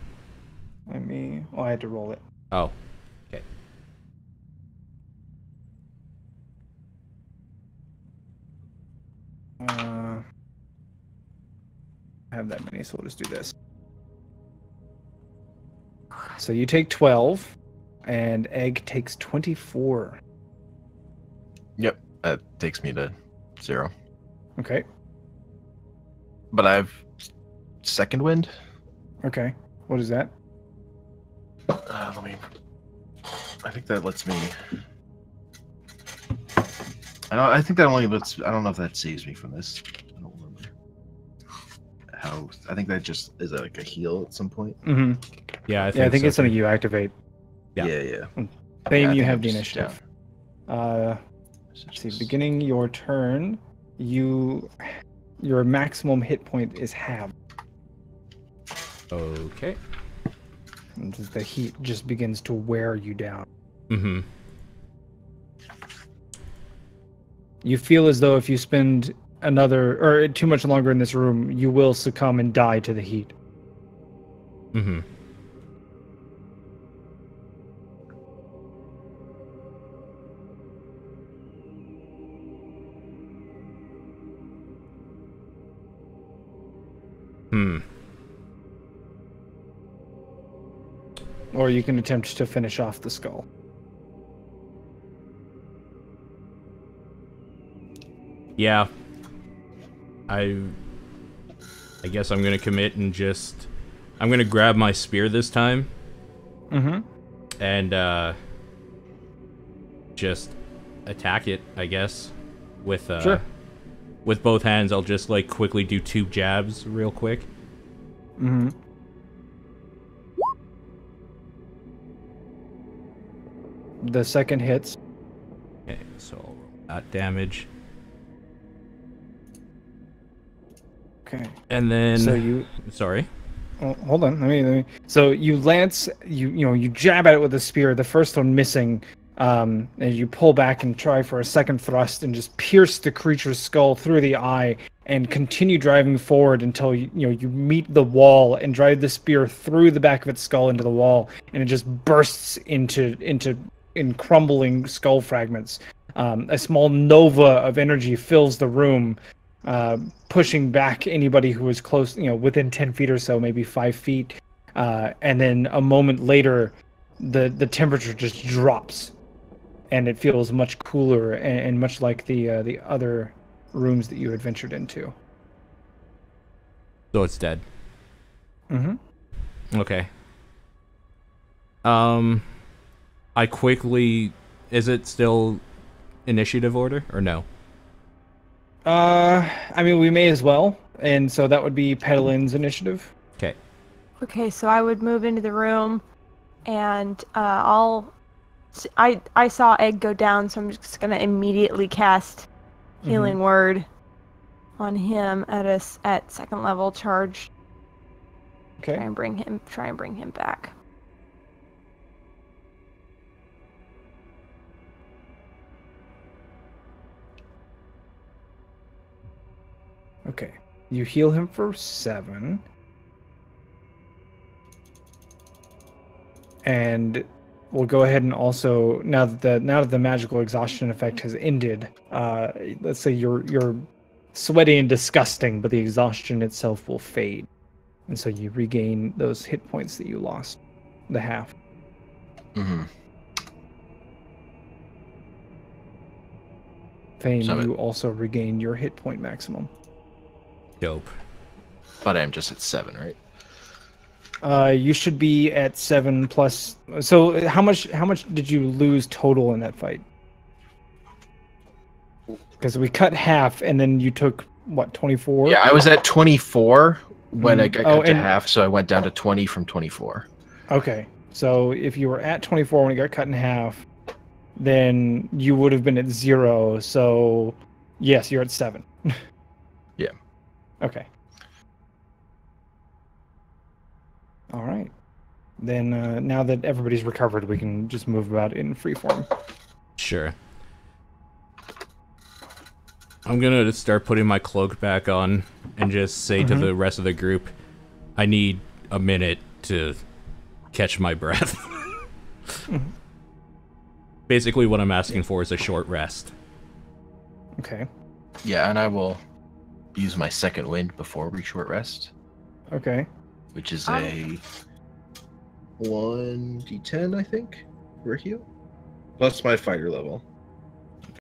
I had to roll it. Oh, okay. I have that many, so we'll just do this. So you take 12, and Egg takes 24. Yep, that takes me to 0. Okay. But I have second wind. Okay. What is that? I think that lets me. I think that only lets. I don't know if that saves me from this. I don't remember how. I think that just is like a heal at some point. Mm-hmm. Yeah, I think so it's something you activate. Yeah. Yeah. Thane, you I have think the I'm just initiative. Let's see, beginning your turn, your maximum hit point is halved. Okay. And the heat just begins to wear you down. Mm-hmm. You feel as though if you spend too much longer in this room, you will succumb and die to the heat. Mm-hmm. Or you can attempt to finish off the skull. Yeah. I guess I'm gonna commit and I'm gonna grab my spear this time. Mm-hmm. And just attack it, I guess. With sure. With both hands, I'll just like quickly do 2 jabs real quick. Mm-hmm. The second hits. Okay, so I'll roll that damage. Okay. And then So you sorry. Oh, hold on. Let me. So you lance. You jab at it with a spear. The first one missing. And you pull back and try for a second thrust and just pierce the creature's skull through the eye and continue driving forward until you meet the wall and drive the spear through the back of its skull into the wall, and it just bursts in crumbling skull fragments. A small nova of energy fills the room, pushing back anybody who was close, within 10 feet or so, maybe 5 feet. And then a moment later, the temperature just drops, and it feels much cooler and much like the other rooms that you had ventured into. So it's dead. Mm-hmm. Okay. I quickly... Is it still initiative order, or no? We may as well, and so that would be Pedalin's initiative. Okay. Okay, so I would move into the room, and I saw Egg go down, so I'm just gonna immediately cast Healing Word on him at second level charge. Okay. Try and bring him back. Okay. You heal him for 7. And we'll go ahead and also, now that the magical exhaustion effect has ended, let's say you're sweaty and disgusting, but the exhaustion itself will fade. And so you regain those hit points that you lost, the half. Mm-hmm. fame, So you also regain your hit point maximum. Dope. But I'm just at 7, right? You should be at 7 plus. So how much did you lose total in that fight? Because we cut half, and then you took what, 24? Yeah, I was at 24 when I got Oh, cut to and- half, so I went down to 20 from 24. Okay, so if you were at 24 when it got cut in half, then you would have been at 0. So yes, you're at 7. Yeah. Okay. All right. Then now that everybody's recovered, we can just move about in free form. Sure. I'm gonna start putting my cloak back on and just say to the rest of the group, I need a minute to catch my breath. Basically what I'm asking for is a short rest. Okay. Yeah, and I will use my second wind before we short rest, Okay. which is a 1d10, I think, for a heal. Plus my fighter level.